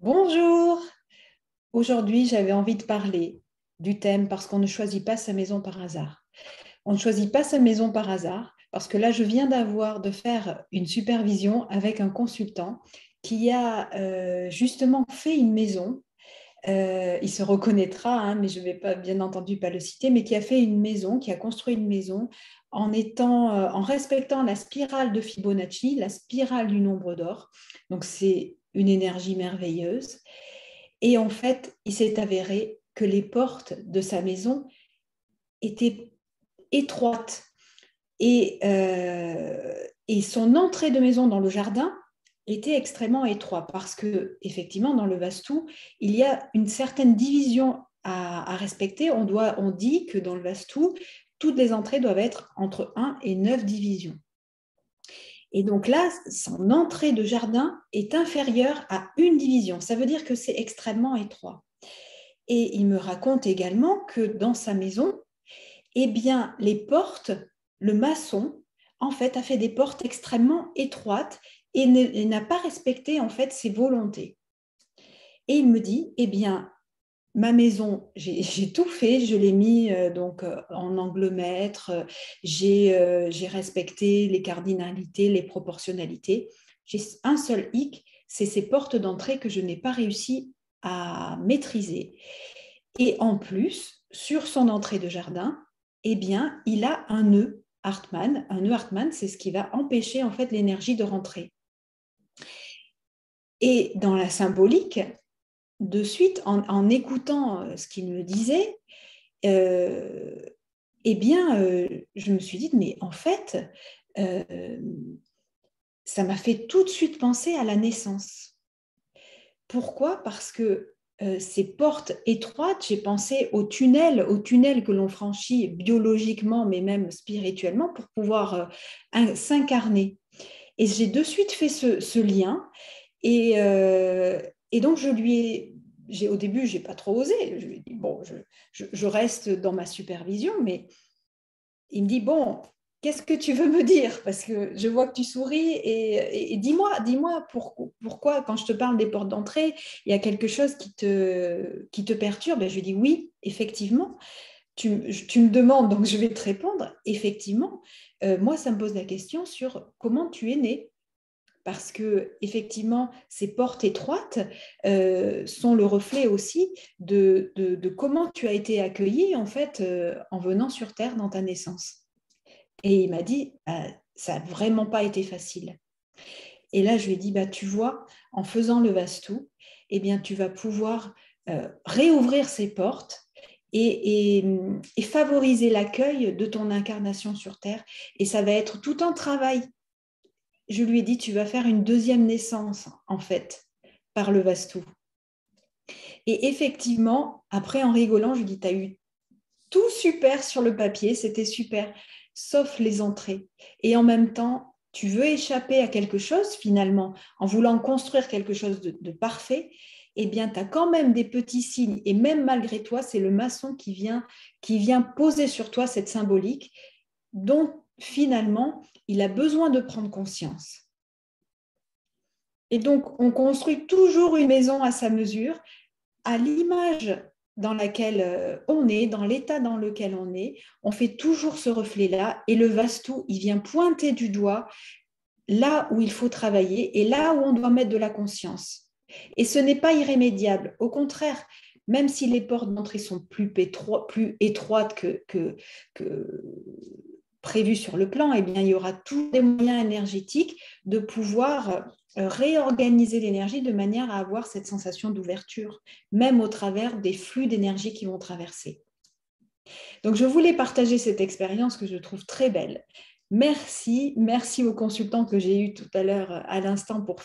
Bonjour! Aujourd'hui, j'avais envie de parler du thème parce qu'on ne choisit pas sa maison par hasard. On ne choisit pas sa maison par hasard parce que là, je viens de faire une supervision avec un consultant qui a justement fait une maison. Il se reconnaîtra, hein, mais je ne vais pas, bien entendu, pas le citer, mais qui a fait une maison, qui a construit une maison en respectant la spirale de Fibonacci, la spirale du nombre d'or. Donc, c'est une énergie merveilleuse. Et en fait, il s'est avéré que les portes de sa maison étaient étroites et son entrée de maison dans le jardin était extrêmement étroite parce que effectivement dans le Vastu, il y a une certaine division à respecter. On dit que dans le Vastu, toutes les entrées doivent être entre 1 et 9 divisions. Et donc là, son entrée de jardin est inférieure à une division. Ça veut dire que c'est extrêmement étroit. Et il me raconte également que dans sa maison, eh bien, les portes, le maçon, en fait, a fait des portes extrêmement étroites et n'a pas respecté, en fait, ses volontés. Et il me dit, eh bien, ma maison, j'ai tout fait, je l'ai mis en anglemètre, j'ai respecté les cardinalités, les proportionnalités. J'ai un seul hic, c'est ces portes d'entrée que je n'ai pas réussi à maîtriser. Et en plus, sur son entrée de jardin, eh bien, il a un nœud Hartmann. Un nœud Hartmann, c'est ce qui va empêcher en fait l'énergie de rentrer. Et dans la symbolique, de suite, en écoutant ce qu'il me disait, je me suis dit, mais en fait, euh, ça m'a fait tout de suite penser à la naissance. Pourquoi? Parce que ces portes étroites, j'ai pensé aux tunnels que l'on franchit biologiquement, mais même spirituellement, pour pouvoir s'incarner. Et j'ai de suite fait ce lien. Et donc, au début, je n'ai pas trop osé. Je lui ai dit, bon, je reste dans ma supervision, mais il me dit, bon, qu'est-ce que tu veux me dire? Parce que je vois que tu souris et dis-moi pourquoi, quand je te parle des portes d'entrée, il y a quelque chose qui te perturbe. Et je lui dis, oui, effectivement, tu me demandes, donc je vais te répondre. Effectivement, moi, ça me pose la question sur comment tu es né. Parce que effectivement, ces portes étroites sont le reflet aussi de comment tu as été accueilli en fait en venant sur Terre dans ta naissance. Et il m'a dit, ça n'a vraiment pas été facile. Et là, je lui ai dit, bah, tu vois, en faisant le Vastu, eh bien, tu vas pouvoir réouvrir ces portes et favoriser l'accueil de ton incarnation sur Terre. Et ça va être tout un travail. Je lui ai dit, tu vas faire une deuxième naissance, en fait, par le Vastu. Et effectivement, après, en rigolant, je lui ai dit, tu as eu tout super sur le papier, c'était super, sauf les entrées. Et en même temps, tu veux échapper à quelque chose, finalement, en voulant construire quelque chose de parfait, eh bien, tu as quand même des petits signes. Et même malgré toi, c'est le maçon qui vient poser sur toi cette symbolique dont, finalement, il a besoin de prendre conscience. Et donc, on construit toujours une maison à sa mesure, à l'image dans laquelle on est, dans l'état dans lequel on est, on fait toujours ce reflet-là et le Vastu, il vient pointer du doigt là où il faut travailler et là où on doit mettre de la conscience. Et ce n'est pas irrémédiable. Au contraire, même si les portes d'entrée sont plus étroites que prévues sur le plan, eh bien, il y aura tous les moyens énergétiques de pouvoir réorganiser l'énergie de manière à avoir cette sensation d'ouverture, même au travers des flux d'énergie qui vont traverser. Donc, je voulais partager cette expérience que je trouve très belle. Merci aux consultants que j'ai eu tout à l'heure, à l'instant, pour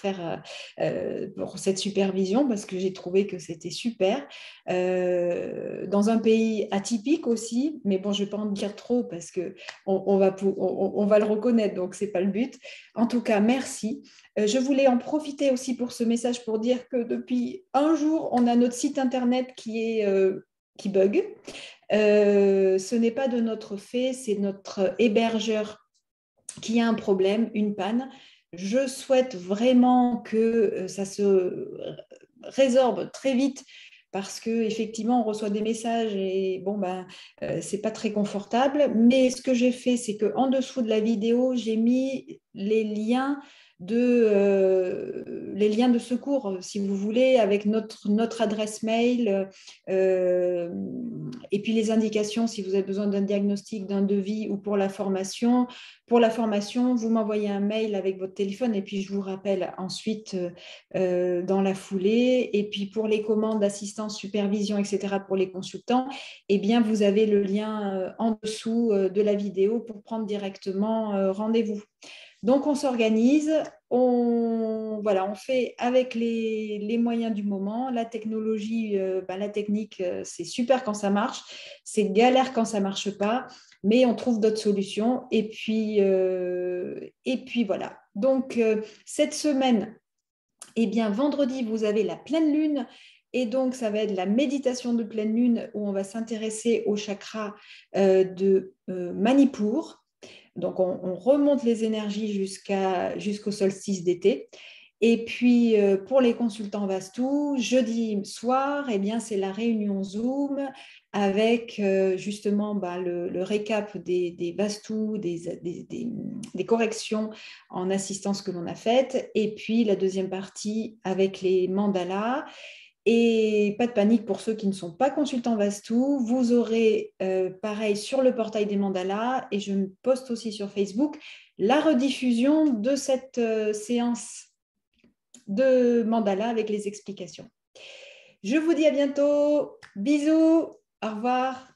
cette supervision, parce que j'ai trouvé que c'était super. Dans un pays atypique aussi, mais bon, je ne vais pas en dire trop parce qu'on va le reconnaître, donc ce n'est pas le but. En tout cas, merci. Je voulais en profiter aussi pour ce message pour dire que depuis un jour, on a notre site internet qui bug. Ce n'est pas de notre fait, c'est notre hébergeur qui a un problème, une panne. Je souhaite vraiment que ça se résorbe très vite parce qu'effectivement, on reçoit des messages et bon, c'est pas très confortable. Mais ce que j'ai fait, c'est qu'en dessous de la vidéo, j'ai mis les liens de secours, si vous voulez, avec notre adresse mail, et puis les indications si vous avez besoin d'un diagnostic, d'un devis ou pour la formation. Pour la formation, vous m'envoyez un mail avec votre téléphone et puis je vous rappelle ensuite dans la foulée. Et puis pour les commandes d'assistance, supervision, etc. pour les consultants, eh bien, vous avez le lien en dessous de la vidéo pour prendre directement rendez-vous. Donc, on s'organise, on fait avec les moyens du moment. La technologie, la technique, c'est super quand ça marche, c'est galère quand ça ne marche pas, mais on trouve d'autres solutions. Et puis voilà. Donc, cette semaine, eh bien, vendredi, vous avez la pleine lune. Et donc, ça va être la méditation de pleine lune où on va s'intéresser au chakra de Manipur. Donc, on remonte les énergies jusqu'au solstice d'été. Et puis, pour les consultants Vastu, jeudi soir, eh bien, c'est la réunion Zoom avec justement le récap des Vastu, des corrections en assistance que l'on a faites. Et puis, la deuxième partie avec les mandalas. Et pas de panique pour ceux qui ne sont pas consultants Vastu, vous aurez pareil sur le portail des mandalas et je poste aussi sur Facebook la rediffusion de cette séance de mandala avec les explications. Je vous dis à bientôt, bisous, au revoir.